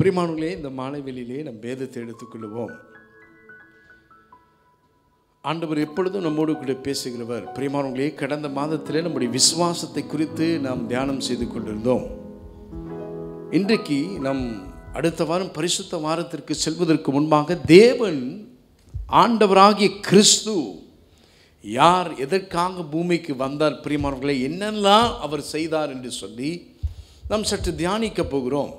பிரியமானவர்களே, இந்த மாலை வேளையிலே நம் வேதத்தை எடுத்துக்கொள்வோம். ஆண்டவர் எப்பொழுதும் நம்மோடு கூட பேசுகிறவர். பிரியமானவர்களே, கடந்த மாதத்திலே நம்முடைய விசுவாசத்தை குறித்து நாம் தியானம் செய்து கொண்டிருந்தோம். இன்றைக்கு நம் அடுத்த வாரம் பரிசுத்த வாரத்திற்கு செல்வதற்கு முன்பாக தேவன் ஆண்டவராகிய கிறிஸ்து யார், எதற்காக பூமிக்கு வந்தார், பிரியமானவர்களே, என்னெல்லாம் அவர் செய்தார் என்று சொல்லி நாம் சற்று தியானிக்க போகிறோம்.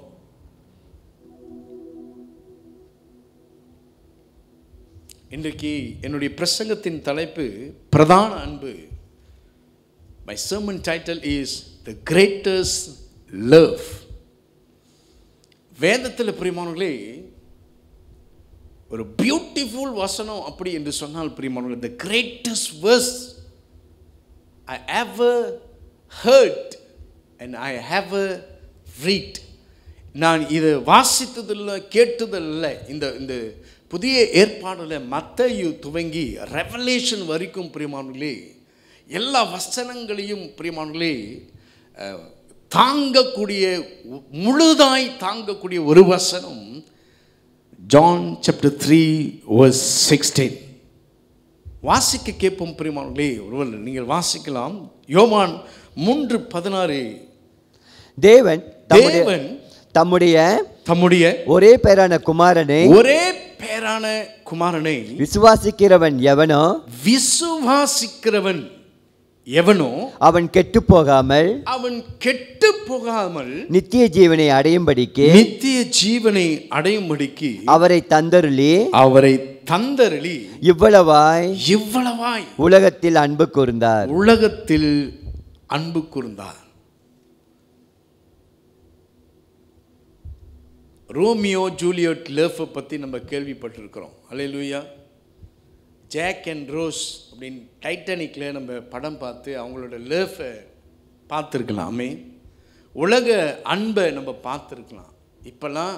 இன்றைக்கு என்னுடைய பிரசங்கத்தின் தலைப்பு பிரதான அன்பு. My sermon title is The Greatest Love. வேதத்தில் பிரியமானவர்களே, ஒரு பியூட்டிஃபுல் வசனம் அப்படி என்று சொன்னால் பிரியமானவர்களே, the greatest verse I ever heard and I ever read. நான் இதை வாசித்ததில்லை, கேட்டதில்லை. இந்த புதிய ஏற்பாடுல மத்தேயு துவங்கி ரெவலேஷன் வரைக்கும் பிரியமானவர்களே, எல்லா வசனங்களையும் பிரியமானவர்களே தாங்கக்கூடிய, முழுதாய் தாங்கக்கூடிய ஒரு வசனம் ஜான் சாப்டர் 3 verse 16. வாசிக்க கேட்போம் பிரியமானவர்களே. ஒருவர் நீங்கள் வாசிக்கலாம். யோவான் 3:16. தேவன் தம்முடைய ஒரே பேரான குமாரனை விசுவாசிக்கிறவன் எவனோ அவன் கெட்டு போகாமல் நித்திய ஜீவனை அடையும்படிக்கு அவரை தந்தருளி இவ்வளவாய் உலகத்தில் அன்பு கூர்ந்தார். ரோமியோ ஜூலியட் லவ் பற்றி நம்ம கேள்விப்பட்டிருக்கிறோம். அல்லேலூயா. ஜாக் அண்ட் ரோஸ் அப்படின்னு டைட்டானிக்கில் நம்ம படம் பார்த்து அவங்களோட லவ்வை பார்த்துருக்கலாமே. உலக அன்பை நம்ம பார்த்துருக்கலாம். இப்போல்லாம்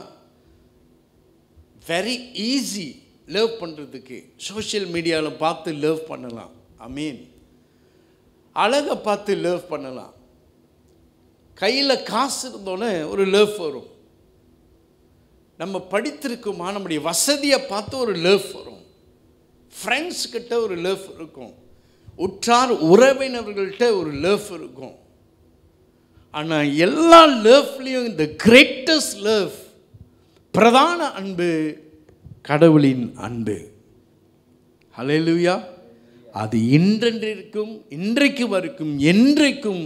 வெரி ஈஸி லவ் பண்ணுறதுக்கு. சோஷியல் மீடியாவில் பார்த்து லவ் பண்ணலாம். அழகை பார்த்து லவ் பண்ணலாம். கையில் காசு இருந்தோன்னே ஒரு லவ் வரும். நம்ம படித்திருக்குமா, நம்முடைய வசதியை பார்த்து ஒரு லவ் வரும். ஃப்ரெண்ட்ஸ் கிட்ட ஒரு லவ் இருக்கும். உற்றார் உறவினர்கள்ட்ட ஒரு லவ் இருக்கும். ஆனால் எல்லா லவ்லையும் இந்த கிரேட்டஸ்ட் லவ், பிரதான அன்பு, கடவுளின் அன்பு. ஹல்லேலூயா. அது இன்றைக்கு வரைக்கும் என்றைக்கும்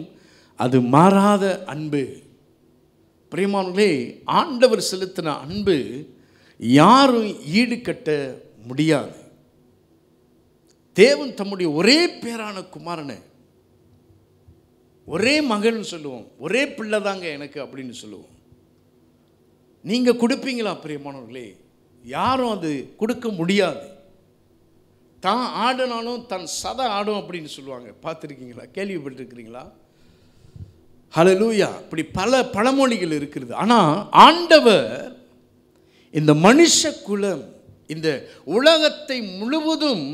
அது மாறாத அன்பு. பிரியமானவர்களே, ஆண்டவர் செலுத்தின அன்பு யாரும் ஈடுகட்ட முடியாது. தேவன் தம்முடைய ஒரே பேரான குமாரனை, ஒரே மகன் சொல்லுவோம், ஒரே பிள்ளை தாங்க எனக்கு அப்படின்னு சொல்லுவோம். நீங்கள் கொடுப்பீங்களா பிரியமானவர்களே? யாரும் அது கொடுக்க முடியாது. தான் ஆடினாலும் தன் சதை ஆடும் அப்படின்னு சொல்லுவாங்க. பார்த்துருக்கீங்களா? கேள்விப்பட்டிருக்கிறீங்களா? ஹல்லேலூயா. இப்படி பல பழமொழிகள் இருக்கிறது. ஆனால் ஆண்டவர் இந்த மனுஷ குலம், இந்த உலகத்தை முழுவதும்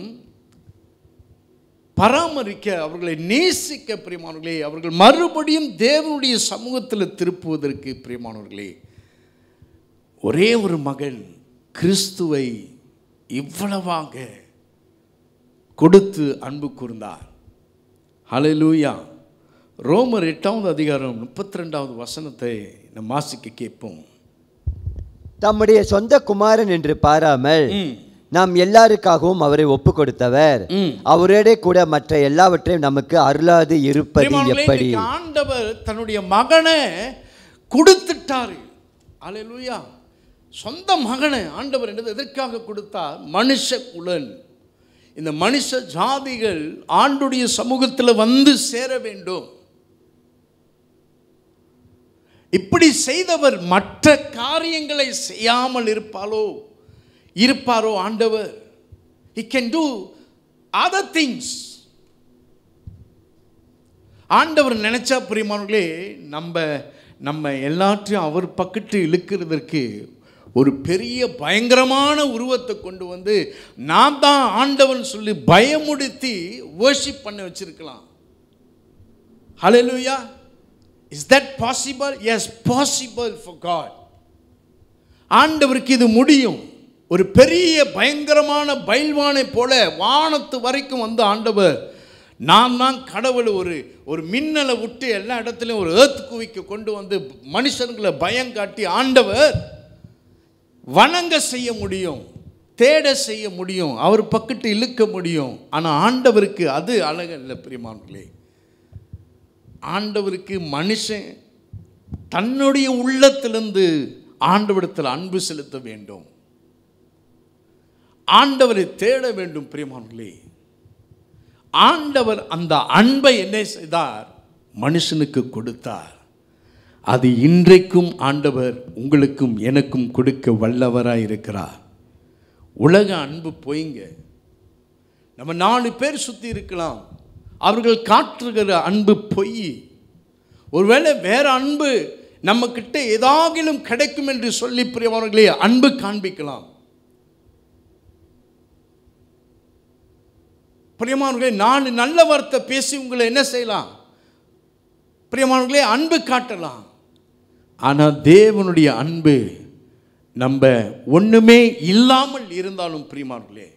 பராமரிக்க, அவர்களை நேசிக்க பிரியமானவர்களே, அவர்கள் மறுபடியும் தேவனுடைய சமூகத்தில் திருப்புவதற்கு பிரியமானவர்களே, ஒரே ஒரு மகன் கிறிஸ்துவை இவ்வளவாக கொடுத்து அன்பு கூர்ந்தார். ஹல்லேலூயா. ரோமர் 8வது அதிகாரம் 32வது வசனத்தை நம் வாசிக்க கேட்போம். தம்முடைய சொந்த குமாரன் என்று பாராமல் நாம் எல்லாருக்காகவும் அவரை ஒப்பு கொடுத்தவர் அவரோட கூட மற்ற எல்லாவற்றையும் நமக்கு அருளாது இருப்பது எப்படி? ஆண்டவர் தன்னுடைய மகனை கொடுத்துட்டாரு. அல்லேலூயா. சொந்த மகனை ஆண்டவர் எதற்காக கொடுத்தார்? மனுஷ குலன், இந்த மனுஷ ஜாதிகள் ஆண்டுடைய சமூகத்தில் வந்து சேர வேண்டும். இப்படி செய்தவர் மற்ற காரியங்களை செய்யாமல் இருப்பாரோ ஆண்டவர்? He can do other things. ஆண்டவர் நினைச்சா பிரியமானவர்களே, நம்ம எல்லாத்தையும் அவர் பக்கத்து இழுக்கிறதற்கு ஒரு பெரிய பயங்கரமான உருவத்தை கொண்டு வந்து நான் தான் ஆண்டவன் சொல்லி பயமுடுத்தி வர்ஷிப் பண்ண வச்சிருக்கலாம். ஹல்லேலூயா. Is that possible? Yes, possible for God. ஆண்டவருக்கு இது முடியும். ஒரு பெரிய பயங்கரமான பைல்வானை போல வானத்து வரைக்கும் வந்து ஆண்டவர், நான் தான் கடவுள், ஒரு மின்னலை விட்டு எல்லா இடத்துலையும் ஒரு ஏர்த் குவிக்க கொண்டு வந்து மனுஷர்களை பயம் காட்டி ஆண்டவர் வணங்க செய்ய முடியும், தேட செய்ய முடியும், அவர் பக்கத்து இழுக்க முடியும். ஆனால் ஆண்டவருக்கு அது அழகல்ல பிரியமானவர்களே. ஆண்டவருக்கு மனுஷன் தன்னுடைய உள்ளத்திலிருந்து ஆண்டவரிடத்தில் அன்பு செலுத்த வேண்டும், ஆண்டவரை தேட வேண்டும் பிரியமானவர்களே. ஆண்டவர் அந்த அன்பை என்ன செய்தார்? மனுஷனுக்கு கொடுத்தார். அது இன்றைக்கும் ஆண்டவர் உங்களுக்கும் எனக்கும் கொடுக்க வல்லவராய் இருக்கிறார். உலக அன்பு போய்ங்க, நம்ம 4 பேர் சுற்றி இருக்கலாம், அவர்கள் காட்டுகிற அன்பு பொய். ஒருவேளை வேற அன்பு நம்ம கிட்ட ஏதாகிலும் கிடைக்கும் என்று சொல்லி பிரியமானவர்களே அன்பு காண்பிக்கலாம். பிரியமானவர்களே, 4 நல்ல வார்த்தை பேசி உங்களை என்ன செய்யலாம்? பிரியமானவர்களே, அன்பு காட்டலாம். ஆனால் தேவனுடைய அன்பு நம்ம ஒண்ணுமே இல்லாமல் இருந்தாலும் பிரியமானவர்களே,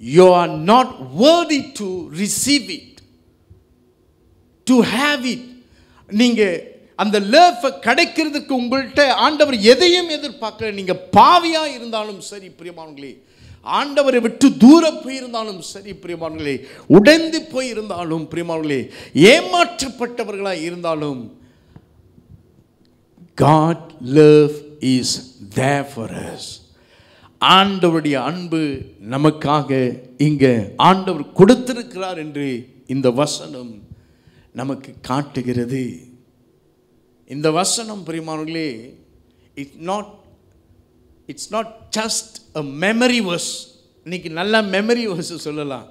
you are not worthy to receive it, to have it. நீங்க அந்த லவ் கிடைக்கிறதுக்கு உங்கள்கிட்ட ஆண்டவர் எதையும் எதிர்பார்க்கல. நீங்க பாவியா இருந்தாலும் சரி பிரியமானவர்களே, ஆண்டவரை விட்டு தூர போயிருந்தாலும் சரி பிரியமானவர்களே, உடைந்து போயிருந்தாலும் பிரியமானவர்களே, ஏமாற்றப்பட்டவர்களாக இருந்தாலும், God love is there for us. ஆண்டவருடைய அன்பு நமக்காக இங்க ஆண்டவர் கொடுத்திருக்கிறார் என்று இந்த வசனம் நமக்கு காட்டுகிறது. இந்த வசனம் பிரியமானவர்களே, it's not just a memory verse. இன்னைக்கு நல்ல மெமரி verse சொல்லலாம்.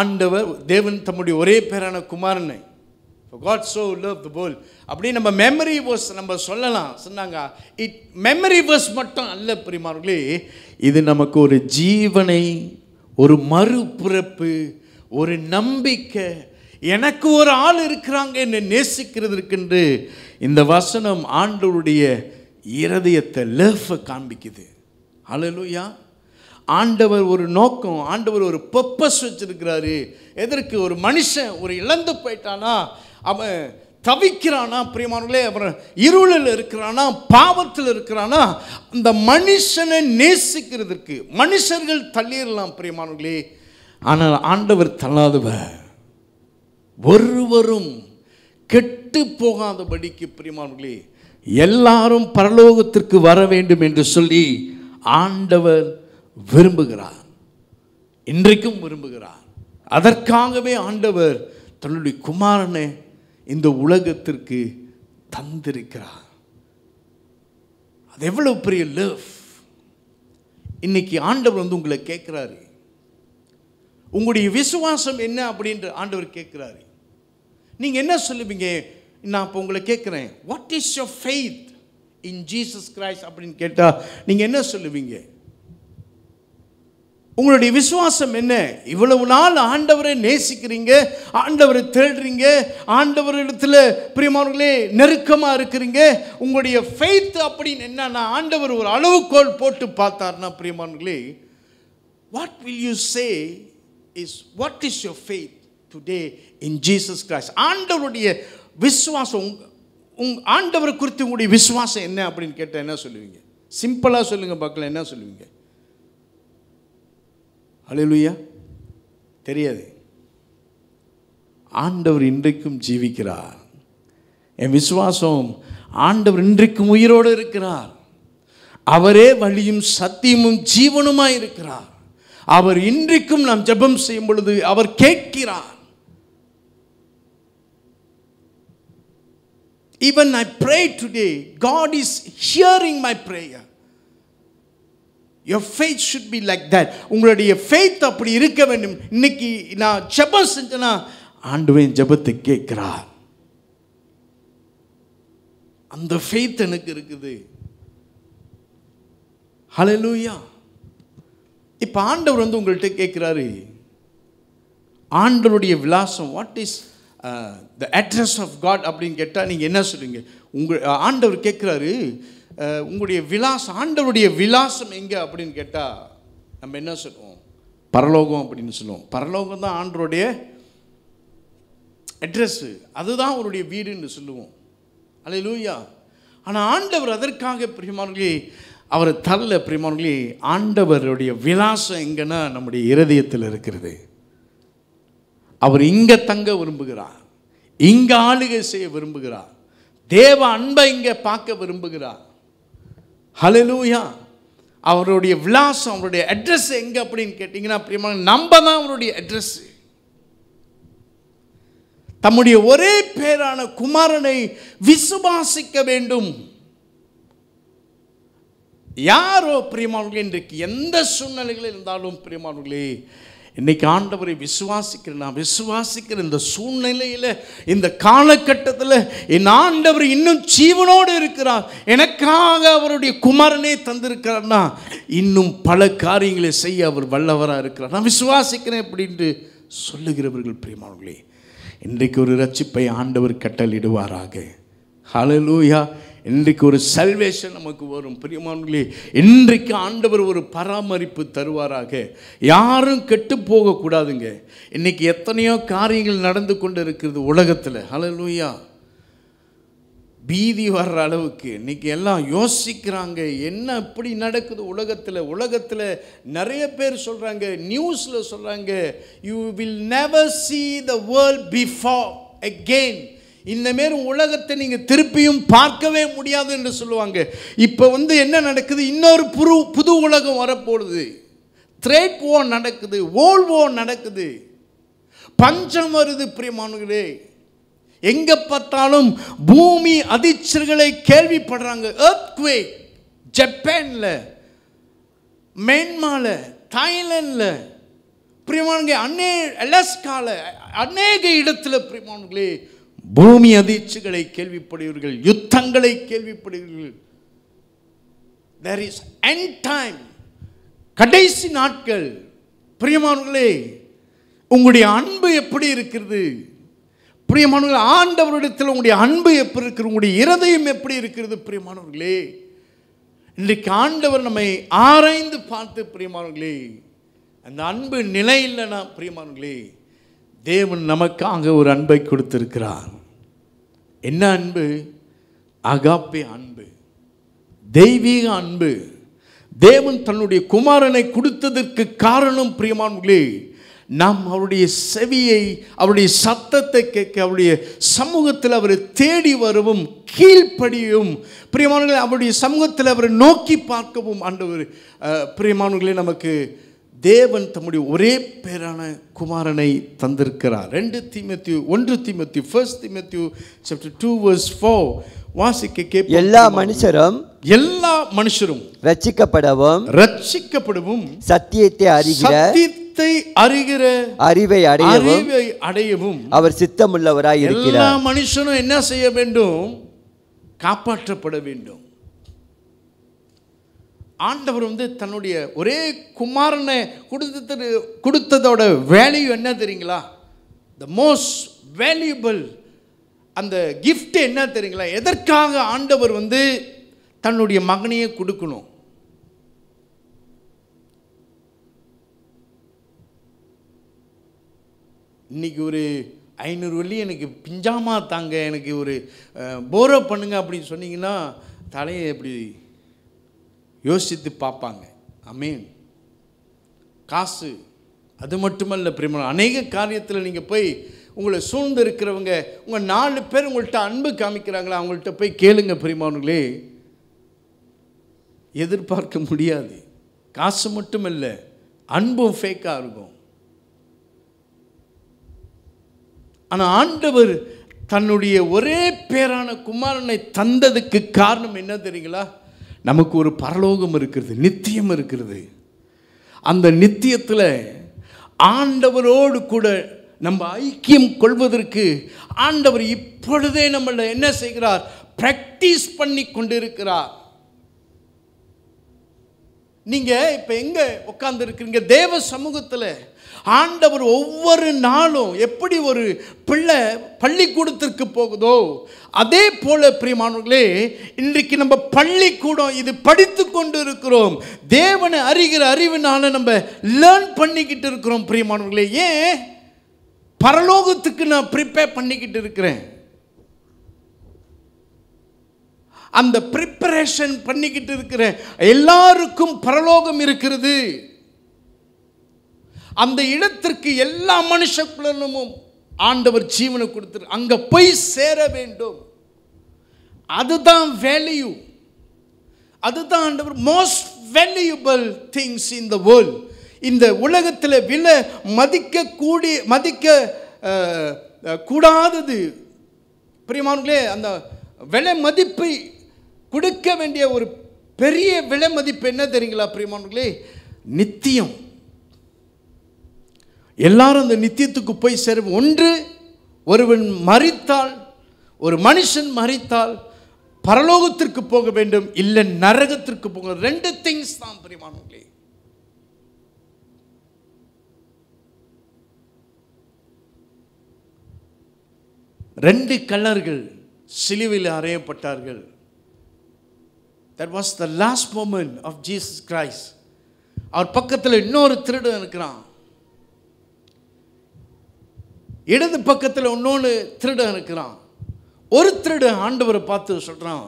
ஆண்டவர் தேவன் தம்முடைய ஒரே பேரான குமாரனை, for God so loved the world, அப்படி நம்ம மெமரி verse நம்ம சொல்லலாம். சொன்னாங்க மெமரி verse மட்டும் அல்ல பிரியமானவர்களே, இது நமக்கு ஒரு ஜீவனை, ஒரு மறுபிறப்பு, ஒரு நம்பிக்கை, எனக்கு ஒரு ஆள் இருக்கிறாங்க என்னை நேசிக்கிறதுக்கு இந்த வசனம் ஆண்டவருடைய இருதயத்தை லவ் காண்பிக்குது. ஹல்லேலூயா. ஆண்டவர் ஒரு நோக்கம், ஆண்டவர் ஒரு பர்பஸ் வச்சிருக்கிறாரு. எதற்கு? ஒரு மனுஷன் ஒரு இழந்து போயிட்டானா, அவன் தவிக்கிறானா பிரியமானவர்களே, அவன் இருளில் இருக்கிறானா, பாவத்தில் இருக்கிறானா, அந்த மனுஷனை நேசிக்கிறதுக்கு. மனுஷர்கள் தள்ளிடலாம் பிரியமானவர்களே, ஆனால் ஆண்டவர் தள்ளாதவர். ஒருவரும் கெட்டு போகாதபடிக்கு பிரியமானவர்களே, எல்லாரும் பரலோகத்திற்கு வர வேண்டும் என்று சொல்லி ஆண்டவர் விரும்புகிறார், இன்றைக்கும் விரும்புகிறார். அதற்காகவே ஆண்டவர் தன்னுடைய குமாரனை இந்த உலகத்திற்கு தந்திருக்கிறார். அது எவ்வளவு பெரிய லவ். இன்னைக்கு ஆண்டவர் வந்து உங்களை கேட்கிறாரு, உங்களுடைய விசுவாசம் என்ன அப்படின்ற ஆண்டவர் கேட்கிறாரு. நீங்க என்ன சொல்லுவீங்க? நான் இப்போ உங்களை கேட்குறேன், what is your faith in Jesus Christ அப்படின்னு கேட்டால் நீங்கள் என்ன சொல்லுவீங்க? உங்களுடைய விசுவாசம் என்ன? இவ்வளவு நாள் ஆண்டவரை நேசிக்கிறீங்க, ஆண்டவரை தேடுறீங்க, ஆண்டவரிடத்தில் பிரியமானவர்களே நெருக்கமாக இருக்கிறீங்க. உங்களுடைய ஃபெய்த் அப்படின்னு என்னன்னா, ஆண்டவர் ஒரு அளவுகோல் போட்டு பார்த்தார்னா பிரியமானவர்களே, what will you say is what is your faith today in Jesus Christ? ஆண்டவருடைய விசுவாசம், ஆண்டவரை குறித்து உங்களுடைய விசுவாசம் என்ன அப்படின்னு கேட்டால் என்ன சொல்லுவீங்க? சிம்பிளாக சொல்லுங்க பார்க்கலாம், என்ன சொல்லுவீங்க? ஹல்லேலூயா. தெரியாது. ஆண்டவர் இன்றைக்கும் ஜீவிக்கிறார். என் விசுவாசம், ஆண்டவர் இன்றைக்கும் உயிரோடு இருக்கிறார். அவரே வழியும் சத்தியமும் ஜீவனுமாய் இருக்கிறார். அவர் இன்றைக்கும் நாம் ஜெபம் செய்யும் பொழுது அவர் கேட்கிறார். Even I pray today, God is hearing my prayer. Your faith should be like that. உங்களுடைய faith அப்படி இருக்க வேண்டும். இன்னைக்கு நான் ஜெபம் செஞ்சேனா ஆண்டவர் ஜெபத்தை கேட்கிறார். அந்த faith எனக்கு இருக்குது. ஹல்லேலூயா. இப்போ ஆண்டவர் வந்து உங்கள்கிட்ட கேட்கிறாரு, ஆண்டவருடைய விலாசம், what is the address of God அப்படின்னு கேட்டால் நீங்கள் என்ன சொல்லுவீங்க? ஆண்டவர் கேட்குறாரு, உங்களுடைய விலாசம், ஆண்டவருடைய விலாசம் எங்கே அப்படின்னு கேட்டால் நம்ம என்ன சொல்லுவோம்? பரலோகம் அப்படின்னு சொல்லுவோம். பரலோகம் தான் ஆண்டவருடைய அட்ரஸ்ஸு, அதுதான் அவருடைய வீடுன்னு சொல்லுவோம். அல்லேலூயா. ஆனால் ஆண்டவர் அதற்காக பிரியமானவர்களே அவரை தரல. பிரியமானவர்களே, ஆண்டவருடைய விலாசம் எங்கன்னா நம்முடைய இருதயத்தில் இருக்கிறது. அவர் இங்கே தங்க விரும்புகிறார், இங்கே ஆளுகை செய்ய விரும்புகிறார், தேவ அன்பை இங்கே பார்க்க விரும்புகிறார். ஹல்லேலூயா. அவருடைய விலாசம், அவருடைய அட்ரஸ் எங்கே அப்படின்னு கேட்டிங்கன்னா பிரியமான நம்ம தான் அவருடைய அட்ரஸ். தம்முடைய ஒரே பேரான குமாரனை விசுவாசிக்க வேண்டும். யாரோ பிரியமானவர்களே, இன்றைக்கு எந்த சூழ்நிலைகள் இருந்தாலும் பிரியமானவர்களே, இன்னைக்கு ஆண்டவரை நான் விசுவாசிக்கிற இந்த சூழ்நிலையில், இந்த காலகட்டத்தில் என் ஆண்டவர் இன்னும் ஜீவனோடு இருக்கிறார், எனக்காக அவருடைய குமாரனே தந்திருக்கிறார்னா இன்னும் பல காரியங்களை செய்ய அவர் வல்லவராக இருக்கிறார், நான் விசுவாசிக்கிறேன் அப்படின்ட்டு சொல்லுகிறவர்கள் பிரியமானவர்களே, இன்றைக்கு ஒரு ரட்சிப்பை ஆண்டவர் கட்டளையிடுவாராக. ஹல்லேலூயா. இன்றைக்கு ஒரு சல்வேஷன் நமக்கு வரும் பிரியமானவர்களே. இன்றைக்கு ஆண்டவர் ஒரு பராமரிப்பு தருவாராக. யாரும் கெட்டு போகக்கூடாதுங்க. இன்றைக்கி எத்தனையோ காரியங்கள் நடந்து கொண்டு இருக்கிறது உலகத்தில். ஹல்லேலூயா. பீதி வர்ற அளவுக்கு இன்றைக்கி எல்லாம் யோசிக்கிறாங்க, என்ன இப்படி நடக்குது உலகத்தில் நிறைய பேர் சொல்கிறாங்க, நியூஸில் சொல்கிறாங்க, you will never see the world before again. இந்தமாரி உலகத்தை நீங்கள் திருப்பியும் பார்க்கவே முடியாது என்று சொல்லுவாங்க. இப்போ என்ன நடக்குது? இன்னொரு புது உலகம் வரப்போகுது. ட்ரேட் வார் நடக்குது, வேர்ல்ட் வார் நடக்குது, பஞ்சம் வருது பிரியமானவர்களே. எங்கே பார்த்தாலும் பூமி அதிர்ச்சிகளை கேள்விப்படுறாங்க. எர்த்குவேக் ஜப்பானில், மியான்மரில், தாய்லாந்தில் பிரியமானவர்களே, அலாஸ்காவில், அநேக இடத்துல பிரியமானவர்களே பூமி அதிர்ச்சிகளை கேள்விப்படுவீர்கள், யுத்தங்களை கேள்விப்படுவீர்கள். there is end time, கடைசி நாட்கள். பிரியமானவர்களே, உங்களுடைய அன்பு எப்படி இருக்கிறது? பிரியமானவர்களே, ஆண்டவரிடத்தில் உங்களுடைய அன்பு எப்படி இருக்கிறது? உங்களுடைய இருதயம் எப்படி இருக்கிறது? பிரியமானவர்களே, இன்றைக்கு ஆண்டவர் நம்மை ஆராய்ந்து பார்த்து பிரியமானவர்களே, அந்த அன்பு நிலை இல்லைனா பிரியமானவர்களே, தேவன் நமக்காக ஒரு அன்பை கொடுத்திருக்கிறார். என்ன அன்பு? அகாப்பே அன்பு, தெய்வீக அன்பு. தேவன் தன்னுடைய குமாரனை கொடுத்ததற்கு காரணம் பிரியமானவர்களே, நாம் அவருடைய செவியை, அவருடைய சத்தத்தை கேட்க, அவருடைய சமூகத்தில் அவரை தேடி வரவும், கீழ்ப்படியும் பிரியமானவர்களே, அவருடைய சமூகத்தில் அவரை நோக்கி பார்க்கவும் ஆண்டவர் பிரியமானவர்களே நமக்கு தேவன் தம்முடைய ஒரே பேரான குமாரனை தந்திருக்கிறார். 1 தீமோத்தேயு chapter 2 verse 4 வாசிக்க கேட்போம். எல்லா மனுஷரும் ரட்சிக்கப்படவும் சத்தியத்தை அறிகிற அறிவை அடையவும் அவர் சித்தமுள்ளவராய் இருக்கிறார். எல்லா மனுஷனும் என்ன செய்ய வேண்டும்? காப்பாற்றப்பட வேண்டும். ஆண்டவர் தன்னுடைய ஒரே குமாரனை கொடுத்ததோட வேல்யூ என்ன தெரியுங்களா? த மோஸ்ட் வேல்யூபிள் அந்த கிஃப்ட் என்ன தெரியுங்களா? எதற்காக ஆண்டவர் தன்னுடைய மகனையே கொடுக்கணும்? இன்னைக்கு ஒரு 500 வெள்ளி எனக்கு பிஞ்சாமா தாங்க, எனக்கு ஒரு போரோ பண்ணுங்க அப்படின்னு சொன்னீங்கன்னா தலையை எப்படி யோசித்து பார்ப்பாங்க. ஆமென். காசு அது மட்டுமல்ல பிரியமான, அநேக காரியத்தில் நீங்கள் போய் உங்களை சூழ்ந்து இருக்கிறவங்க, உங்கள் 4 பேர் உங்கள்கிட்ட அன்பு காமிக்கிறாங்களா, அவங்கள்ட்ட போய் கேளுங்க பிரியமானவர்களே, எதிர்பார்க்க முடியாது. காசு மட்டுமல்ல, அன்பும் ஃபேக்காக இருக்கும். ஆனால் ஆண்டவர் தன்னுடைய ஒரே பேரான குமாரனை தந்ததுக்கு காரணம் என்ன தெரியுங்களா? நமக்கு ஒரு பரலோகம் இருக்கிறது, நித்தியம் இருக்கிறது. அந்த நித்தியத்தில் ஆண்டவரோடு கூட நம்ம ஐக்கியம் கொள்வதற்கு ஆண்டவர் இப்பொழுதே நம்மள என்ன செய்கிறார்? பிராக்டிஸ் பண்ணி கொண்டிருக்கிறார். நீங்கள் இப்போ எங்கே உட்கார்ந்து இருக்கிறீங்க? தேவ சமூகத்தில் ஆண்டவர் ஒவ்வொரு நாளும் எப்படி ஒரு பிள்ளை பள்ளிக்கூடத்திற்கு போகுதோ அதே போல பிரியமானவர்களே, இன்றைக்கு நம்ம பள்ளிக்கூடம் இது படித்து கொண்டு இருக்கிறோம். தேவனை அறிகிற அறிவினால நம்ம லேர்ன் பண்ணிக்கிட்டு இருக்கிறோம் பிரியமானவர்களே. ஏன்? பரலோகத்துக்கு நான் ப்ரிப்பேர் பண்ணிக்கிட்டு இருக்கிறேன். அந்த ப்ரிப்பரேஷன் பண்ணிக்கிட்டு இருக்கிறேன். எல்லாருக்கும் பரலோகம் இருக்கிறது. அந்த இடத்திற்கு எல்லா மனுஷக்குலமும் ஆண்டவர் ஜீவனை கொடுத்து அங்க போய் சேர வேண்டும். அதுதான் வேல்யூ. அதுதான் ஆண்டவர் most valuable things in the world. இந்த உலகத்தில் விலை மதிக்க கூடாதது பிரியமானவர்களே, அந்த விலை மதிப்பை கொடுக்க வேண்டிய ஒரு பெரிய விலை மதிப்பு என்ன தெரியுங்களா பிரியமானவர்களே? நித்தியம். எல்லாரும் அந்த நித்தியத்துக்கு போய் சேரும். ஒன்று, ஒருவன் மரித்தால், ஒரு மனுஷன் மரித்தால் பரலோகத்திற்கு போக வேண்டும், இல்லை நரகத்திற்கு போக. ரெண்டு திங்ஸ் தான் பிரியமானவர்களே. ரெண்டு கல்லர்கள் சிலுவையில் அறையப்பட்டார்கள். That was the last moment of Jesus Christ. அவர் பக்கத்தில் இன்னொரு திருடன் இருக்கிறான். இடது பக்கத்தில் இன்னொன்று திருடன் இருக்கிறான். ஒரு திருடன் ஆண்டவரை பார்த்து சொல்கிறான்,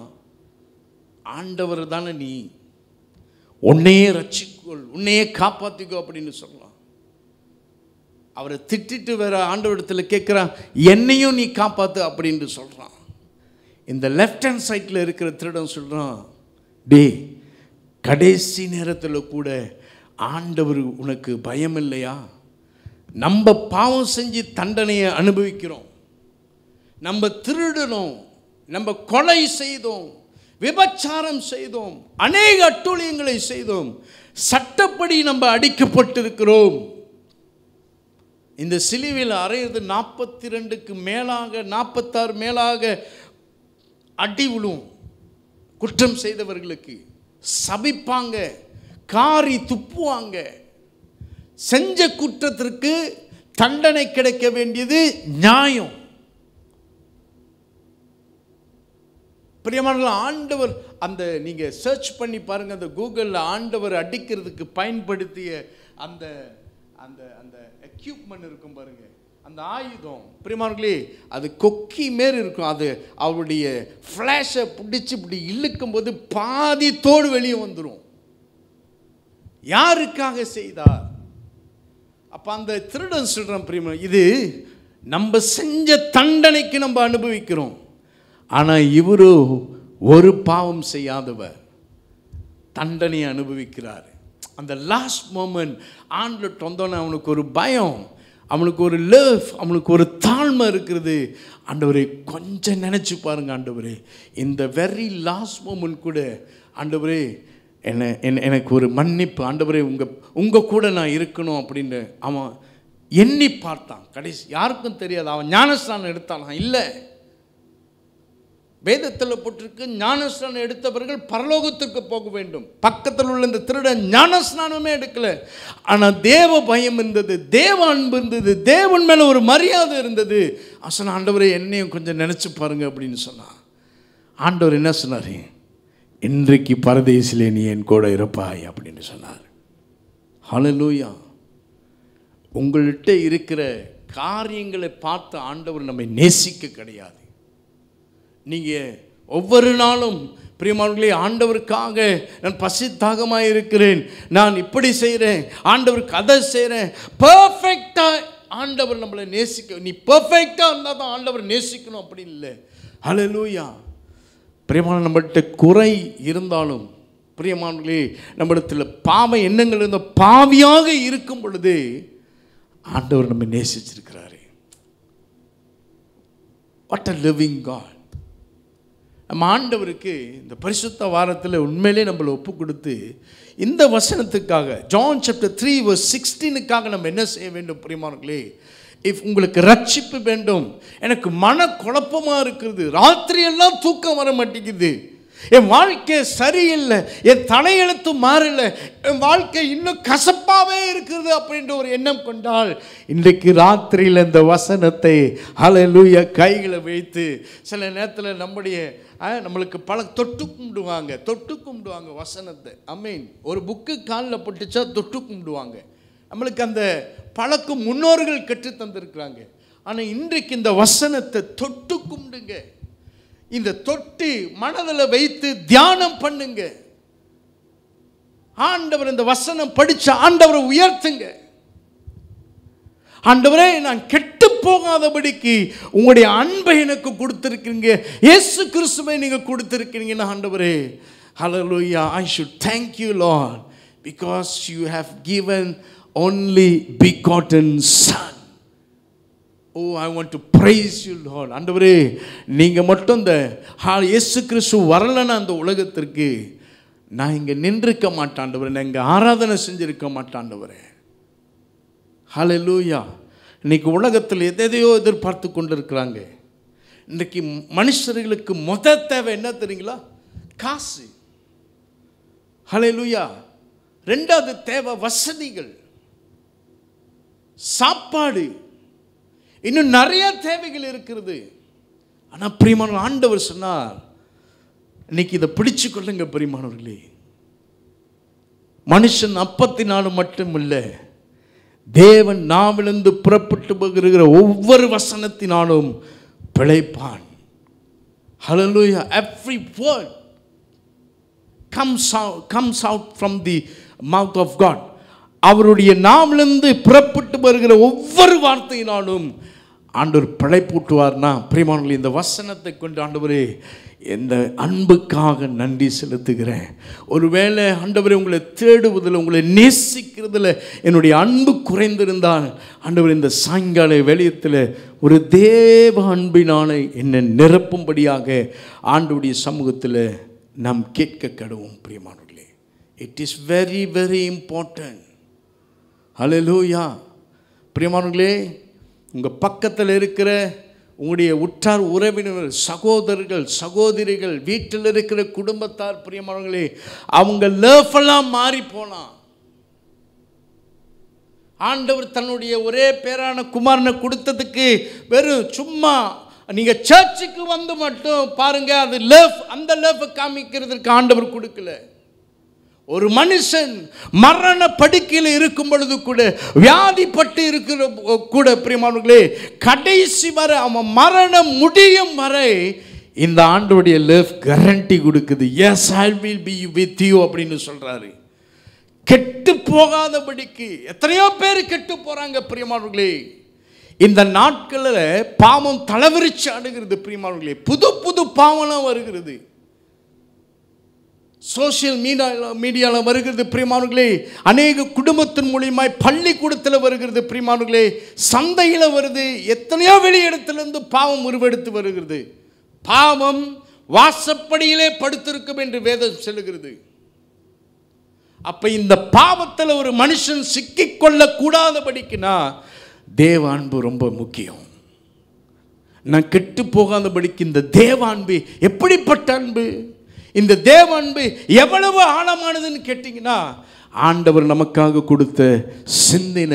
ஆண்டவர் தானே நீ, உன்னையே ரட்சிக்கொள், உன்னையே காப்பாற்றிக்கோ அப்படின்னு சொல்லலாம். அவரை திட்டிட்டு வேற ஆண்டவரிடத்தில் கேட்குறான், என்னையும் நீ காப்பாற்று அப்படின்னு சொல்கிறான். இந்த லெஃப்ட் ஹேண்ட் சைடில் இருக்கிற திருடன் சொல்கிறான், டே, கடைசி நேரத்தில் கூட ஆண்டவர் உனக்கு பயம் இல்லையா? நம்ம பாவம் செஞ்சு தண்டனையை அனுபவிக்கிறோம், நம்ம திருடணும், நம்ம கொலை செய்தோம், விபச்சாரம் செய்தோம், அநேக அட்டூழியங்களை செய்தோம், சட்டப்படி நம்ம அடிக்கப்பட்டிருக்கிறோம். இந்த சிலுவையில் அறையிறது 42க்கு மேலாக 46 மேலாக அடி விழும். குற்றம் செய்தவர்களுக்கு சபிப்பாங்க, காரி துப்புவாங்க. செஞ்ச குற்றத்திற்கு தண்டனை கிடைக்க வேண்டியது நியாயம். பிரியமானவர்களே, ஆண்டவர் அந்த நீங்க சர்ச் பண்ணி பாருங்க, அந்த கூகுளில் ஆண்டவர் அடிக்கிறதுக்கு பயன்படுத்திய அந்த அந்த அந்த எக்யூப்மெண்ட் இருக்கும் பாருங்க, அந்த ஆயுதம் பிரியமானவர்களே, அது கொக்கி மாரி இருக்கும். அது அவருடைய ஃப்ளாஷை பிடிச்சி இப்படி இழுக்கும் போது பாதி தோடு வெளியே வந்துடும். யாருக்காக செய்தார்? அப்போ அந்த திருடன் சொல்கிறான், பிரியமா, இது நம்ம செஞ்ச தண்டனைக்கு நம்ம அனுபவிக்கிறோம். ஆனால் இவரு ஒரு பாவம் செய்யாதவர் தண்டனை அனுபவிக்கிறார். அந்த லாஸ்ட் மோமெண்ட் ஆண்டவர் வந்தோன்னே அவனுக்கு ஒரு பயம், அவனுக்கு ஒரு லவ், அவனுக்கு ஒரு தாழ்மை இருக்கிறது. ஆண்டவரே கொஞ்சம் நினச்சி பாருங்க ஆண்டவரே, இந்த வெரி லாஸ்ட் மோமெண்ட் கூட ஆண்டவரே எனக்கு ஒரு மன்னிப்பு ஆண்டவரே, உங்கள் கூட நான் இருக்கணும் அப்படின்னு அவன் எண்ணி பார்த்தான். கடைசி யாருக்கும் தெரியாது. அவன் ஞானஸ்நானம் எடுத்தானா? இல்லை. வேதத்தில் போட்டிருக்கு, ஞானஸ்நானம் எடுத்தவர்கள் பரலோகத்துக்கு போக வேண்டும். பக்கத்தில் உள்ள இந்த திருடன் ஞானஸ்நானமே எடுக்கல. ஆனால் தேவ பயம் இருந்தது, தேவ அன்பு இருந்தது, தேவன் மேலே ஒரு மரியாதை இருந்தது. சொன்ன, ஆண்டவரே என்னையும் கொஞ்சம் நினச்சி பாருங்க அப்படின்னு சொன்னான். ஆண்டவர் என்ன சொன்னார்? இன்றைக்கு பரதேசிலே நீ என் கூட இருப்பாய் அப்படின்னு சொன்னார். ஹல்லேலூயா. உங்கள்கிட்ட இருக்கிற காரியங்களை பார்த்து ஆண்டவர் நம்மை நேசிக்க கிடையாது. நீங்கள் ஒவ்வொரு நாளும் பிரியமானவர்களே, ஆண்டவருக்காக நான் பசி தாகமாக இருக்கிறேன், நான் இப்படி செய்கிறேன், ஆண்டவருக்கு அதை செய்கிறேன். பர்ஃபெக்டாக ஆண்டவர் நம்மளை நேசிக்க, நீ பர்ஃபெக்டாக இருந்தால் தான் ஆண்டவர் நேசிக்கணும் அப்படின்னு இல்லை. ஹல்லேலூயா. பிரியமான, நம்மள்கிட்ட குறை இருந்தாலும் பிரியமானவர்களே, நம்மிடத்தில் பாவ எண்ணங்கள் இருந்த பாவியாக இருக்கும் பொழுது ஆண்டவர் நம்ம நேசிச்சிருக்கிறாரு. What a living God. நம்ம ஆண்டவருக்கு இந்த பரிசுத்த வாரத்தில் உண்மையிலே நம்மளை ஒப்பு கொடுத்து இந்த வசனத்துக்காக, ஜான் சாப்டர் 3:16 நம்ம என்ன செய்ய வேண்டும் பிரியமானவர்களே? இஃப் உங்களுக்கு ரட்சிப்பு வேண்டும், எனக்கு மன குழப்பமாக இருக்கிறது, ராத்திரியெல்லாம் தூக்கம் வர மாட்டேங்குது, என் வாழ்க்கை சரியில்லை, என் தலையெழுத்து மாறல, என் வாழ்க்கை இன்னும் கசப்பாகவே இருக்கிறது அப்படின்ற ஒரு எண்ணம் கொண்டால் இன்றைக்கு ராத்திரியில் இந்த வசனத்தை ஹல்லேலூயா கைகளை வைத்து சில நேரத்தில் நம்மளுக்கு பல தொட்டு கும்பிடுவாங்க வசனத்தை. ஆமென். ஒரு புக்கு காலில் போட்டுச்சா தொட்டு கும்பிடுவாங்க. நம்மளுக்கு அந்த பழக்கம் முன்னோர்கள் கற்று தந்திருக்கிறாங்க. ஆனால் இன்றைக்கு இந்த வசனத்தை தொட்டு கும்பிடுங்க. இந்த தொட்டு மனதில் வைத்து தியானம் பண்ணுங்க. ஆண்டவர் இந்த வசனம் படிச்ச ஆண்டவரை உயர்த்துங்க. ஆண்டவரே, நான் கெட்டு போகாதபடிக்கு உங்களுடைய அன்பை எனக்கு கொடுத்திருக்கீங்க, இயேசு கிறிஸ்துவை நீங்க கொடுத்திருக்கீங்க ஆண்டவரே. ஹல்லேலூயா. I should thank you Lord because you have given only begotten son. Oh, I want to praise you Lord. ஆண்டவரே, நீங்க மட்டும் இந்த இயேசு கிறிஸ்து வரலன்னா அந்த உலகத்திற்கு நான் இங்க நின்றிருக்க மாட்டேன் ஆண்டவரே, நான் இங்க ஆராதனை செஞ்சிருக்க மாட்டேன் ஆண்டவரே. ஹல்லேலூயா. இன்னைக்கு உலகத்தில் எதையோ எதிர்பார்த்து கொண்டிருக்கிறாங்க. இன்றைக்கு மனுஷர்களுக்கு தேவை என்ன தெரியுங்களா? காசு. ஹல்லேலூயா. ரெண்டாவது தேவை வசதிகள், சாப்பாடு, இன்னும் நிறைய தேவைகள் இருக்கிறது. ஆனால் பிரியமான ஆண்டவர் சொன்னார், இன்னைக்கு இதை பிடிச்சு கொள்ளுங்க பிரியமானவர்களே. மனுஷன் அப்பத்தினாலும் மட்டுமில்லை, தேவன் நாவிலிருந்து புறப்பட்டு போகிற ஒவ்வொரு வசனத்தினாலும் பிழைப்பான். ஹல்லேலூயா. Every word comes out from the mouth of God. அவருடைய நாவிலிருந்து புறப்பட்டு வருகிற ஒவ்வொரு வார்த்தையினாலும் ஆண்டவர் பிழைப்பூட்டுவார்னா பிரியமானவர்களே, இந்த வசனத்தை கொண்டு ஆண்டவரே இந்த அன்புக்காக நன்றி செலுத்துகிறேன். ஒருவேளை ஆண்டவரே உங்களை தேடுவதில், உங்களை நேசிக்கிறதுல என்னுடைய அன்பு குறைந்திருந்தால் ஆண்டவர் இந்த சாயங்கால வெளியத்தில் ஒரு தேவ அன்பினாலே என்னை நிரப்பும்படியாக ஆண்டவருடைய சமூகத்தில் நாம் கேட்க கடவோம். பிரியமானவர்களே, it is very very important. ஹல்லேலூயா. பிரியமானவர்களே, உங்கள் பக்கத்தில் இருக்கிற உங்களுடைய உற்றார் உறவினர், சகோதரர்கள், சகோதரிகள், வீட்டில் இருக்கிற குடும்பத்தார், பிரியமானவர்களே, அவங்க லேஃபெல்லாம் மாறி போலாம். ஆண்டவர் தன்னுடைய ஒரே பேரான குமாரனை கொடுத்ததுக்கு வெறும் சும்மா நீங்கள் சர்ச்சுக்கு வந்து மட்டும் பாருங்க, அது லேஃப், அந்த லேஃபை காமிக்கிறதுக்கு ஆண்டவர் கொடுக்கல. ஒரு மனுஷன் மரண படுக்கையில் இருக்கும் பொழுது கூட, வியாதிப்பட்டு இருக்கிற கூட பிரியமானவர்களே, கடைசி வரை அவன் மரணம் முடியும் வரை இந்த ஆண்டவருடைய லேஃப் கேரண்டி கொடுக்குது. Yes, I will be with you அப்படின்னு சொல்றாரு. கெட்டு போகாதபடிக்கு எத்தனையோ பேர் கெட்டு போறாங்க பிரியமானவர்களே. இந்த நாட்களில் பாவம் தலைவிரிச்சு ஆடுகிறது பிரியமானவர்களே. புது புது பாவம்லாம் வருகிறது, சோசியல் மீடியாவில் வருகிறது பிரியமானவர்களே. அநேக குடும்பத்தின் மூலியமாய் பள்ளிக்கூடத்தில் வருகிறது பிரியமானவர்களே, சந்தையில் வருது, எத்தனையோ வெளியிடத்திலிருந்து பாவம் உருவெடுத்து வருகிறது. பாவம் வாசப்படியிலே படுத்திருக்கும் என்று வேதம் சொல்லுகிறது. அப்ப இந்த பாவத்தில் ஒரு மனுஷன் சிக்கிக்கொள்ள கூடாதபடிக்குனா தேவ அன்பு ரொம்ப முக்கியம். நான் கெட்டு போகாதபடிக்கு இந்த தேவ அன்பு எப்படிப்பட்ட அன்பு, இந்த தேவ அன்பு எவ்வளவு ஆழமானதுன்னு கேட்டிங்கன்னா, ஆண்டவர் நமக்காக கொடுத்த சிந்தின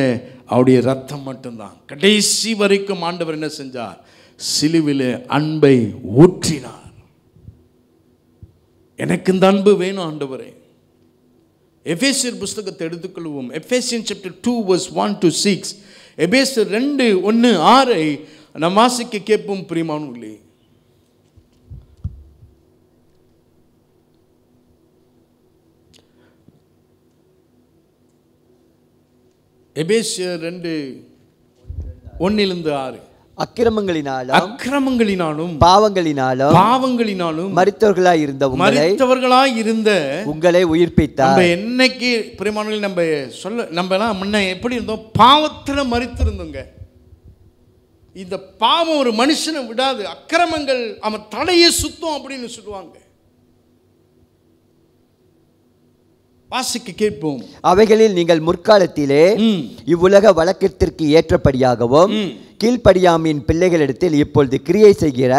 அவருடைய ரத்தம் மட்டும்தான். கடைசி வரைக்கும் ஆண்டவர் என்ன செஞ்சார்? சிலுவிலே அன்பை ஊற்றினார். எனக்கு இந்த அன்பு வேணும் ஆண்டவரே. எபேசியர் புஸ்தகத்தை எடுத்துக்கொள்வோம். Ephesian chapter 2 verse 1 to 6. எபேசியர் 2:1-6 நாம் வாசிக்க கேட்போம் பிரியமானவர்களே. எபேசியர் 2:1-6. அக்கிரமங்களினாலும் பாவங்களினாலும் மரித்தவர்களாய் இருந்த உங்களை உயிர்ப்பித்தார். நம்ம என்னைக்கு பிரியமானவர்களே, நம்மலாம் முன்ன எப்படி இருந்தோம்? பாவத்தில் மரித்திருந்தோங்க. இந்த பாவம் ஒரு மனுஷனை விடாது. அக்கிரமங்கள் அவன் தலையை சுத்தம் அப்படின்னு சொல்லுவாங்க. வாசிக்க கேட்போம். அவைகளில் நீங்கள் முற்காலத்திலே இவ்வுலக வழக்கத்திற்கு ஏற்றபடியாகவும் கீழ்ப்படியாமையின் பிள்ளைகளிடத்தில் இப்பொழுது கிரியை செய்கிற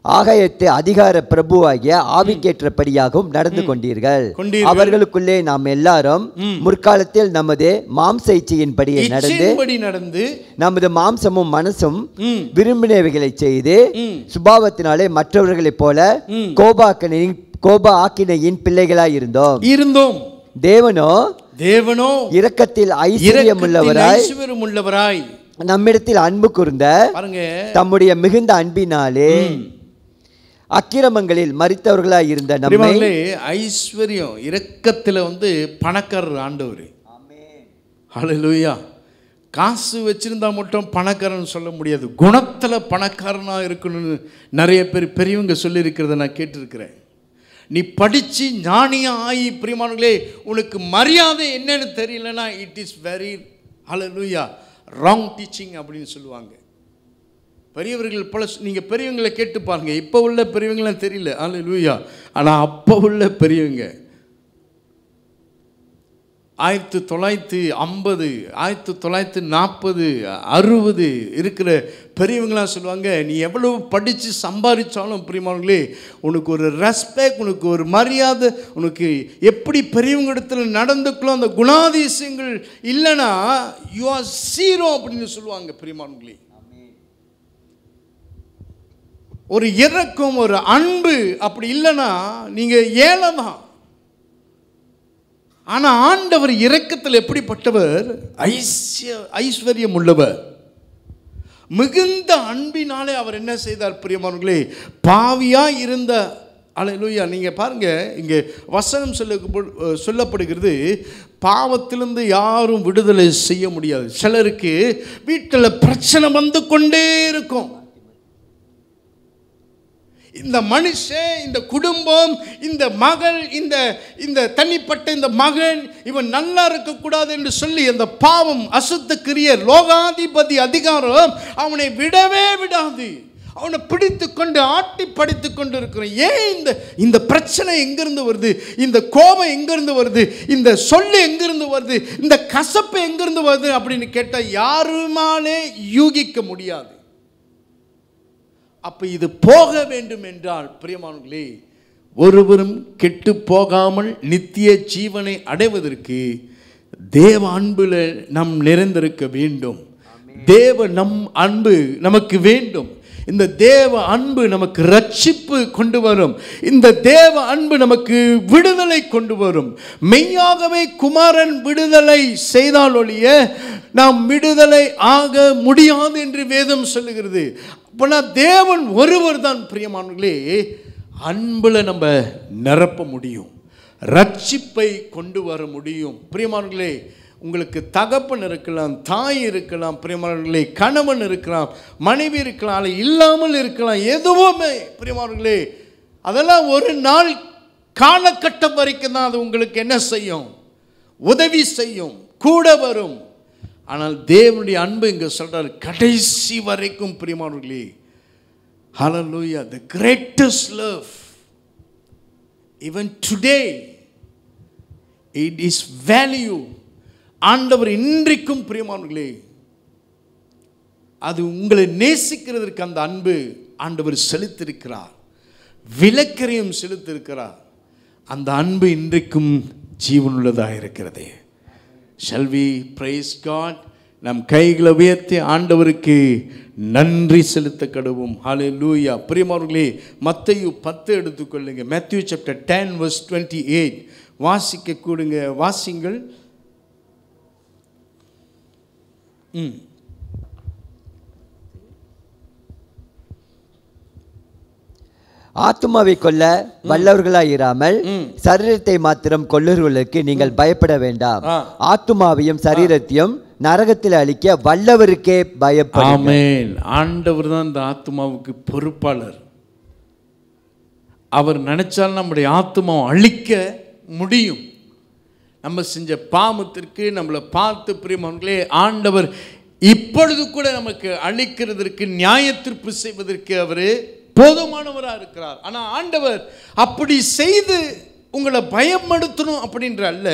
ஆகாயத்து அதிகார பிரபுவாகிய ஆவிக்கேற்றபடியாகவும் நடந்து கொண்டீர்கள். அவர்களுக்குள்ளே நாம் எல்லாரும் முற்காலத்தில் நமது மாம்ச இச்சையின்படியே நடந்து நமது மாம்சமும் மனசும் விரும்பினவைகளை செய்து சுபாவத்தினாலே மற்றவர்களைப் போல கோப ஆக்கினையின் பிள்ளைகளாய் இருந்தோம். தேவனோ இரக்கத்தில் ஐஸ்வர்யமுள்ளவராய் நம்மிடத்தில் அன்பு கூர்ந்த தம்முடைய மிகுந்த அன்பினாலே அக்கிரமங்களில் மரித்தவர்களாய் இருந்த நம்மை ஐஸ்வர்யம் இரக்கத்தில் பணக்காரர் ஆண்டவர். ஹல்லேலூயா. காசு வச்சிருந்தா மட்டும் பணக்காரன் சொல்ல முடியாது. குணத்தில் பணக்காரனா இருக்கணும்னு நிறைய பேர் பெரியவங்க சொல்லியிருக்கிறத நான் கேட்டிருக்கிறேன். நீ படித்து ஞானியா ஆகி பிரியமானங்களே உனக்கு மரியாதை என்னன்னு தெரியலன்னா it is very hallelujah wrong teaching அப்படின்னு சொல்லுவாங்க. பெரியவர்கள் போல நீங்கள் பெரியவங்களை கேட்டு பாருங்க. இப்போ உள்ள பெரியவங்களாம் தெரியல ஹல்லேலூயா. ஆனால் அப்போ உள்ள பெரியவங்க 1950 1940 60 இருக்கிற பெரியவங்களாம் சொல்லுவாங்க, நீ எவ்வளவு படித்து சம்பாதிச்சாலும் பிரியமானங்களே உனக்கு ஒரு ரெஸ்பெக்ட், உனக்கு ஒரு மரியாதை, உனக்கு எப்படி பெரியவங்க இடத்துல நடந்துக்கலாம் அந்த குணாதிசயங்கள் இல்லைன்னா யூ ஆர் ஜீரோ அப்படின்னு சொல்லுவாங்க பிரியமானங்களே. ஒரு இரக்கம், ஒரு அன்பு அப்படி இல்லைன்னா நீங்கள் ஏழை தான். ஆனால் ஆண்டவர் இரக்கத்தில் எப்படிப்பட்டவர்? ஐஸ்வர்யம் உள்ளவர். மிகுந்த அன்பினாலே அவர் என்ன செய்தார் பிரியமானவர்களே? பாவியாக இருந்த அல்லேலூயா. நீங்கள் பாருங்கள், இங்கே வசனம் சொல்லப்படுகிறது, பாவத்திலிருந்து யாரும் விடுதலை செய்ய முடியாது. சிலருக்கு வீட்டில் பிரச்சனை வந்து கொண்டே இருக்கும். இந்த மனுஷன், இந்த குடும்பம், இந்த மகள், இந்த தனிப்பட்ட இந்த மகன் இவன் நல்லா இருக்கக்கூடாது என்று சொல்லி அந்த பாவம், அசுத்த கிரியர், லோகாதிபதி அதிகாரம் அவனை விடவே விடாது. அவனை பிடித்து கொண்டு ஆட்டி படித்து கொண்டு இருக்கிறோம். ஏன் இந்த பிரச்சனை எங்கிருந்து வருது? இந்த கோபம் எங்கிருந்து வருது? இந்த சொல்லு எங்கிருந்து வருது? இந்த கசப்பு எங்கிருந்து வருது அப்படின்னு கேட்டால் யாருமாலே யூகிக்க முடியாது. அப்போ இது போக வேண்டும் என்றால் பிரியமானவர்களே, ஒருவரும் கெட்டு போகாமல் நித்திய ஜீவனை அடைவதற்கு தேவ அன்புல நம் நிறைந்திருக்க வேண்டும். தேவ அன்பு நமக்கு வேண்டும். இந்த தேவ அன்பு நமக்கு ரட்சிப்பு கொண்டு வரும். இந்த தேவ அன்பு நமக்கு விடுதலை கொண்டு வரும். மெய்யாகவே குமாரன் விடுதலை செய்தால் ஒழிய நாம் விடுதலை ஆக முடியாது என்று வேதம் சொல்லுகிறது. அப்போனா தேவன் ஒருவர் தான் பிரியமானவர்களே அன்புல நம்ம நிரப்ப முடியும், ரட்சிப்பை கொண்டு வர முடியும். பிரியமானவர்களே, உங்களுக்கு தகப்பன் இருக்கலாம், தாய் இருக்கலாம், பிரியமானவர்களே கணவன் இருக்கலாம், மனைவி இருக்கலாம், இல்லாமல் இருக்கலாம், எதுவுமே பிரியமானவர்களே அதெல்லாம் ஒரு நாள் காலகட்டம் வரைக்கும் தான் அது உங்களுக்கு என்ன செய்யும்? உதவி செய்யும், கூட வரும். ஆனால் தேவனுடைய அன்பு இங்கே சொல்றார் கடைசி வரைக்கும் பிரியமானவர்களே. ஹல்லேலூயா. the greatest love even today it is value. ஆண்டவர் இன்றைக்கும் பிரியமானவர்களே அது உங்களை நேசிக்கிறதற்கு அந்த அன்பு ஆண்டவர் செலுத்திருக்கிறார், விலக்கரையும் செலுத்திருக்கிறார். அந்த அன்பு இன்றைக்கும் ஜீவனுள்ளதாக இருக்கிறது. Shall we praise God? நம் கைகளை உயர்த்தி ஆண்டவருக்கு நன்றி செலுத்த கடவும். ஹல்லேலூயா. பிரியமானவர்களே, மத்தேயு 10 எடுத்துக்கொள்ளுங்க. Matthew chapter 10 verse 28 வாசிக்க கூடுங்க, வாசிங்கள். ஆத்துமாவை கொல்ல வல்லவர்களாயிராமல் சரீரத்தை மாத்திரம் கொல்லுவர்களுக்கு நீங்கள் பயப்பட வேண்டாம். ஆத்துமாவையும் சரீரத்தையும் நரகத்தில் அழிக்க வல்லவருக்கே பயப்படும். ஆமென். ஆண்டவர் தான் இந்த ஆத்துமாவுக்கு பொறுப்பாளர். அவர் நினைச்சால் நம்முடைய ஆத்துமாவை அழிக்க முடியும். நம்ம செஞ்ச பாவத்திற்கு நம்மளை பார்த்து பிரியமானவர்களே ஆண்டவர் இப்பொழுது கூட நமக்கு அழிக்கிறதற்கு, நியாய தீர்ப்பு செய்வதற்கு அவர் போதுமானவராக இருக்கிறார். ஆனால் ஆண்டவர் அப்படி செய்து உங்களை பயப்படுத்தணும் அப்படின்ற அல்ல,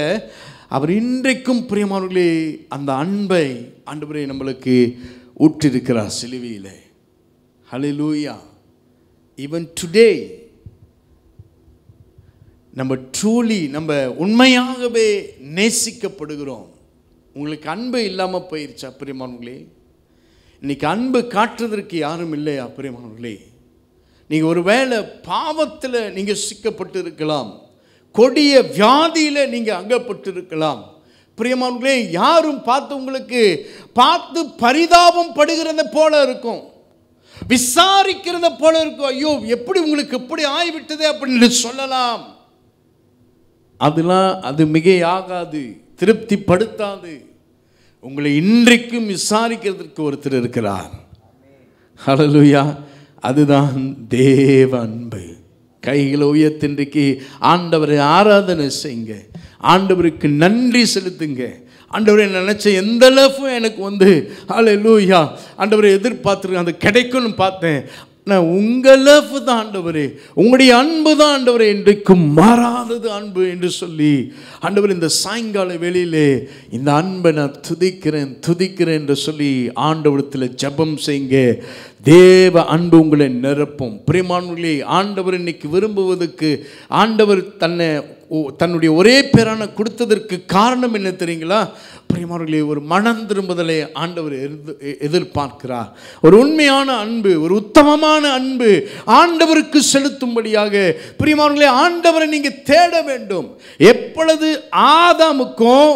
அவர் இன்றைக்கும் பிரியமானவர்களே அந்த அன்பை ஆண்டவரே நம்மளுக்கு ஊற்றிருக்கிறார் சிலுவையில். ஹல்லேலூயா. ஈவன் டுடே நம்ம ட்ரூலி நம்ம உண்மையாகவே நேசிக்கப்படுகிறோம். உங்களுக்கு அன்பு இல்லாமல் போயிடுச்சா பிரியமானவர்களே? இன்னைக்கு அன்பு காட்டுறதற்கு யாரும் இல்லையா பிரியமானவர்களே? நீங்கள் ஒரு வேளை பாவத்தில் நீங்கள் சிக்கப்பட்டு இருக்கலாம், கொடிய வியாதியில் நீங்கள் அகப்பட்டு இருக்கலாம். பிரியமானவர்களே, யாரும் பார்த்து உங்களுக்கு பார்த்து பரிதாபம் படுகிறத போல இருக்கும், விசாரிக்கிறத போல இருக்கும். ஐயோ, எப்படி உங்களுக்கு எப்படி ஆகிவிட்டது அப்படின்னு சொல்லலாம். அதெல்லாம் அது மிகையாகாது, திருப்திப்படுத்தாது. உங்களை இன்றைக்கும் விசாரிக்கிறதுக்கு ஒருத்தர் இருக்கிறார். ஹல்லேலூயா. அதுதான் தேவ அன்பு. கைகளை உயர்த்தி இன்றைக்கு ஆண்டவரை ஆராதனை செய்யுங்க, ஆண்டவருக்கு நன்றி செலுத்துங்க. ஆண்டவரை நினச்ச எந்த லவ்வும் எனக்கு ஹல்லேலூயா ஆண்டவரை எதிர்பார்த்துருக்கேன், அது கிடைக்கும்னு பார்த்தேன். நான் உங்கள் லவ் தான் ஆண்டவரே, உங்களுடைய அன்பு தான் ஆண்டவரே, இன்றைக்கும் மாறாதது அன்பு என்று சொல்லி ஆண்டவர் இந்த சாயங்கால வேளையிலே இந்த அன்பை நான் துதிக்கிறேன் என்று சொல்லி ஆண்டவரத்தில் ஜெபம் செய்யுங்க. தேவ அன்பு உங்களை நிரப்பும். பிரியமானவர்களே, ஆண்டவர் இன்னைக்கு விரும்புவதற்கு ஆண்டவர் தன்னுடைய ஒரே பேரான கொடுத்ததற்கு காரணம் என்ன தெரியுங்களா? பிரியமானவர்களே, ஒரு மனம் திரும்புதலை ஆண்டவர் எதிர்பார்க்கிறார். ஒரு உண்மையான அன்பு, ஒரு உத்தமமான அன்பு ஆண்டவருக்கு செலுத்தும்படியாக பிரியமானவர்களே ஆண்டவரை நீங்கள் தேட வேண்டும். எப்பொழுது ஆதாமுக்கும்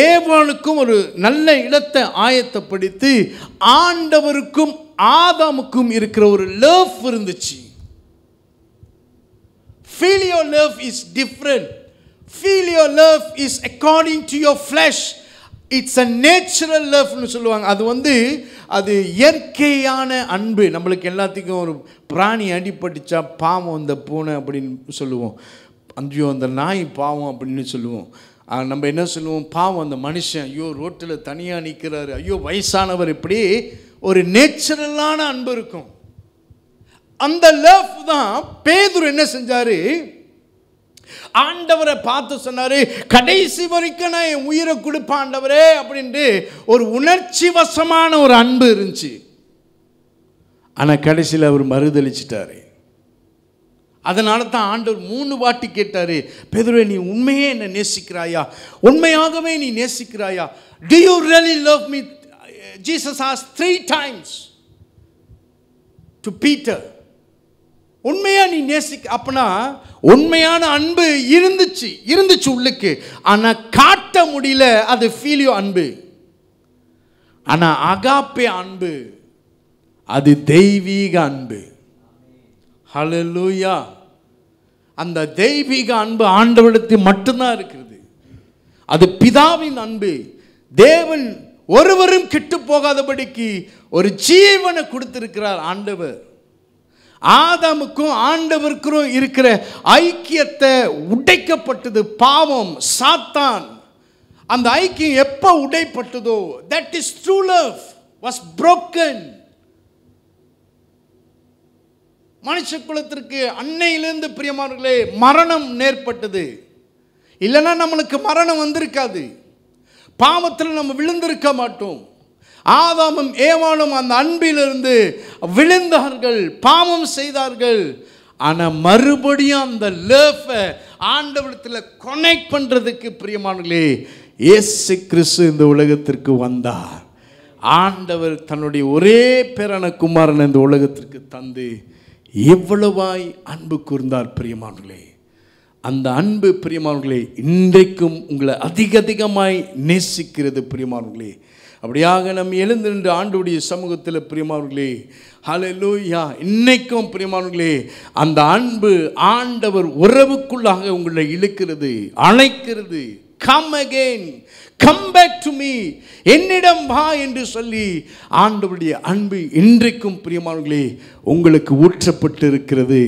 ஏவாளுக்கும் ஒரு நல்ல இடத்தை ஆயத்தப்படுத்தி ஆண்டவருக்கும் ஆதாமுக்கும் இருக்கிற ஒரு லவ் இருந்துச்சு. Filial love is different. Filial love is according to your flesh. It's a natural love னு சொல்லுவாங்க. அது இயற்கையான அன்பு. நம்மளுக்கு எல்லாத்துக்கும் ஒரு பிராணி அடிபட்டுச்சா பாவம் அந்த பூனை அப்படின்னு சொல்லுவோம், ஐயோ அந்த நாய் பாவம் அப்படின்னு சொல்லுவோம். நம்ம என்ன சொல்லுவோம்? பாவம் அந்த மனுஷன், ஐயோ ரோட்டில் தனியாக நிற்கிறாரு, ஐயோ வயசானவர். இப்படி ஒரு நேச்சுரலான அன்பு இருக்கும். அந்த லவ் தான் பேதுரு என்ன செஞ்சாரு? ஆண்டவரை பார்த்து சொன்னாரு, கடைசி வரைக்கும் நான் என் உயிரை கொடுப்பேன் ஆண்டவரே அப்படின்ட்டு ஒரு உணர்ச்சி வசமான ஒரு அன்பு இருந்துச்சு. ஆனால் கடைசியில் அவர் மறுதளிச்சிட்டாரு. அதனால தான் ஆண்டவர் 3 வாட்டி கேட்டாரு, பேதுருவே நீ உண்மையே என்ன நேசிக்கிறாயா? உண்மையாகவே நீ நேசிக்கிறாயா? Do you really love me? Jesus asked 3 times to Peter. உண்மையா நீ அப்பனா உண்மையான அன்பு இருந்துச்சு உள்ளுக்கு, ஆனா காட்ட முடியல. அது ஃபீலியோ அன்பு. ஆனா அகாப்பே அன்பு அது தெய்வீக அன்பு. ஹல்லேலூயா. அந்த தெய்வீக அன்பு ஆண்டவரிடத்தில் மட்டும்தான் இருக்கிறது. அது பிதாவின் அன்பு. தேவன் ஒருவரும் கெட்டு போகாதபடிக்கு ஒரு ஜீவனை கொடுத்திருக்கிறார் ஆண்டவர். ஆதாமுக்கும் ஆண்டவருக்கும் இருக்கிற ஐக்கியத்தை உடைக்கப்பட்டது பாவம், சாத்தான். அந்த ஐக்கியம் எப்போ உடைப்பட்டதோ, that is true love was broken. மனுஷ குலத்திற்கு அன்னையிலிருந்து பிரியமானவர்களே மரணம் நேர்பட்டது. இல்லைன்னா நம்மளுக்கு மரணம் வந்திருக்காது, பாவத்தில் நம்ம விழுந்திருக்க மாட்டோம். ஆதாமும் ஏவாளும் அந்த அன்பிலிருந்து விழுந்தார்கள், பாவம் செய்தார்கள். ஆனால் மறுபடியும் அந்த லவ்வை ஆண்டவரத்தில் கனெக்ட் பண்ணுறதுக்கு பிரியமானவர்களே இயேசு கிறிஸ்து இந்த உலகத்திற்கு வந்தார். ஆண்டவர் தன்னுடைய ஒரே பேரான குமாரன் இந்த உலகத்திற்கு தந்து எவ்வளவாய் அன்பு கூர்ந்தார் பிரியமானவர்களே. அந்த அன்பு பிரியமானவர்களே இன்றைக்கும் உங்களை அதிகமாய் நேசிக்கிறது பிரியமானவர்களே. அப்படியாக நம்ம எழுந்து நின்று ஆண்டவருடைய சமூகத்தில் பிரியமானவர்களே ஹல்லேலூயா, இன்னைக்கும் பிரியமானவர்களே அந்த அன்பு ஆண்டவர் உறவுக்குள்ளாக உங்களை இழுக்கிறது, அழைக்கிறது. Come again, come back to me, என்னிடம் வா என்று சொல்லி ஆண்டவருடைய அன்பு இன்றைக்கும் பிரியமானவர்களே உங்களுக்கு ஊற்றப்பட்டு இருக்கிறது.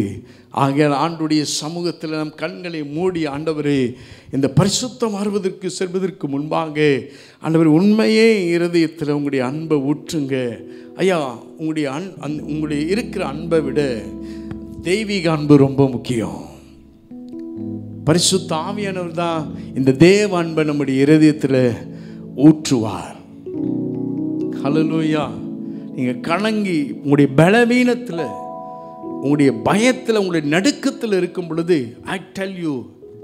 ஆகையால் ஆண்டவருடைய சமூகத்தில் நம் கண்களை மூடி, ஆண்டவரே இந்த பரிசுத்தம் வருவதற்கு செல்வதற்கு முன்பாக ஆண்டவர் உண்மையே இருதயத்தில் உங்களுடைய அன்பை ஊற்றுங்க ஐயா. உங்களுடைய இருக்கிற அன்பை விட தெய்வீக அன்பு ரொம்ப முக்கியம். பரிசுத்த ஆவியானவர் தான் இந்த தேவ அன்பை நம்முடைய இருதயத்தில் ஊற்றுவார். ஹல்லேலூயா. நீங்கள் கலங்கி உங்களுடைய பலவீனத்தில் உங்களுடைய பயத்தில், உங்களுடைய நடுக்கத்தில் இருக்கும் பொழுது, ஐ டெல் யூ,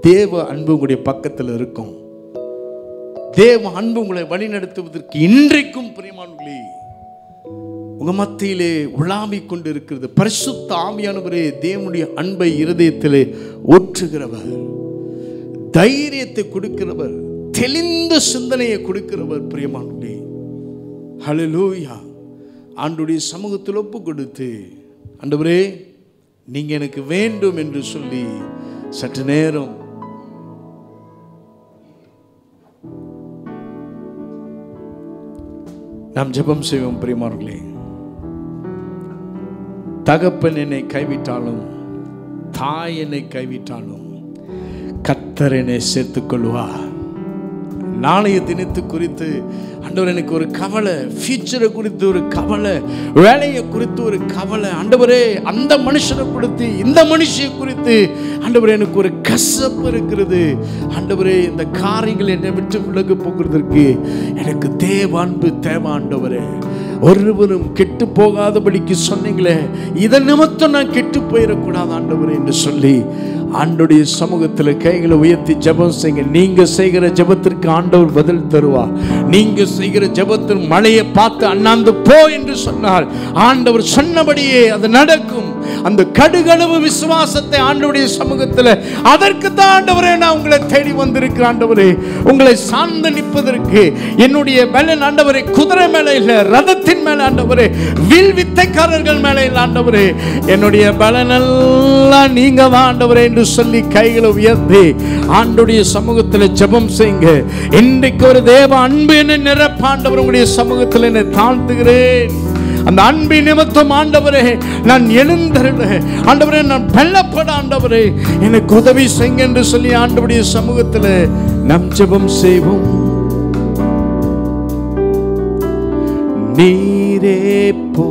தேவ அன்பு உங்களுடைய பக்கத்தில் இருக்கும். தேவ அன்பு உங்களை வழிநடத்துவதற்கு இன்றைக்கும் பிரியமானவர்களே உங்க மத்தியிலே உலாவிக் கொண்டு இருக்கிறது. பரிசுத்த ஆவியானவரே தேவனுடைய அன்பை இருதயத்திலே ஊற்றுகிறவர், தைரியத்தை கொடுக்கிறவர், தெளிந்த சிந்தனையை கொடுக்கிறவர். பிரியமானவர்களே, ஹல்லேலூயா. ஆண்டவருடைய சமூகத்தில் ஒப்பு கொடுத்து, ஆண்டவரே நீங்க எனக்கு வேண்டும் என்று சொல்லி சற்று நேரம் நாம் ஜெபம் செய்வோம். பிரியமானவர்களே, தகப்பன் என்னை கைவிட்டாலும், தாய் என்னை கைவிட்டாலும், கர்த்தர் என்னை சேர்த்துக் கொள்வார். நாளைய தினத்து குறித்து ஆண்டவர் எனக்கு ஒரு கவலை, ஃபியூச்சரை குறித்து ஒரு கவலை, வேலையை குறித்து ஒரு கவலை. ஆண்டவரே அந்த மனுஷனை குறித்து, இந்த மனுஷியை குறித்து ஆண்டவரே எனக்கு ஒரு கசப்பு இருக்கிறது. ஆண்டவரே இந்த காரியங்கள் என்னை விட்டு விலகு போகிறதற்கு எனக்கு தேவ அன்பு தேவை. ஆண்டவரே ஒருவரும் கெட்டு போகாதபடிக்கு சொன்னீங்களே, இதன் நிமித்தம் நான் கெட்டு போயிடக்கூடாது ஆண்டவரே என்று சொல்லி ஆண்டவருடைய சமூகத்தில் கைகளை உயர்த்தி ஜெபம் செய்யுங்க. நீங்க செய்கிற ஜெபத்திற்கு ஆண்டவர் பதில் தருவார். நீங்க செய்கிற ஜெபத்தின் மழையை பார்த்து அண்ணாந்து போ என்று சொன்னால் ஆண்டவர் சொன்னபடியே அது நடக்கும். அந்த கடுகளவு விசுவாசத்தை ஆண்டவருடைய சமூகத்தில், அதற்கு தான் ஆண்டவரே நான் உங்களை தேடி வந்திருக்கிறேன். ஆண்டவரே உங்களை சார்ந்து நிற்பதற்கு என்னுடைய பலன் ஆண்டவரே குதிரை மேல இல்ல, ரதத்தின் மேல ஆண்டவரே, வில் வித்தைக்காரர்கள் மேல இல்ல ஆண்டவரே, என்னுடைய பலன் எல்லாம் நீங்க தான் ஆண்டவரே என்று சொல்லி கைகளை உயர்த்தி ஆண்டவருடைய சமூகத்தில் ஜெபம் செய்யுங்க. இன்றைக்கு ஒரு தேவ அன்பு என்னை நிரப்ப ஆண்டவர் உங்களுடைய சமூகத்தில் என்னை தாழ்த்துகிறேன். அந்த அன்பின் நிமித்தம் ஆண்டவரே நான் எழுந்தருள ஆண்டவரே, நான் பலப்பட ஆண்டவரே எனக்கு உதவி செய்யுங்க என்று சொல்லி ஆண்டவருடைய சமூகத்தில் நாம் ஜெபம் செய்வோம். நீரே போ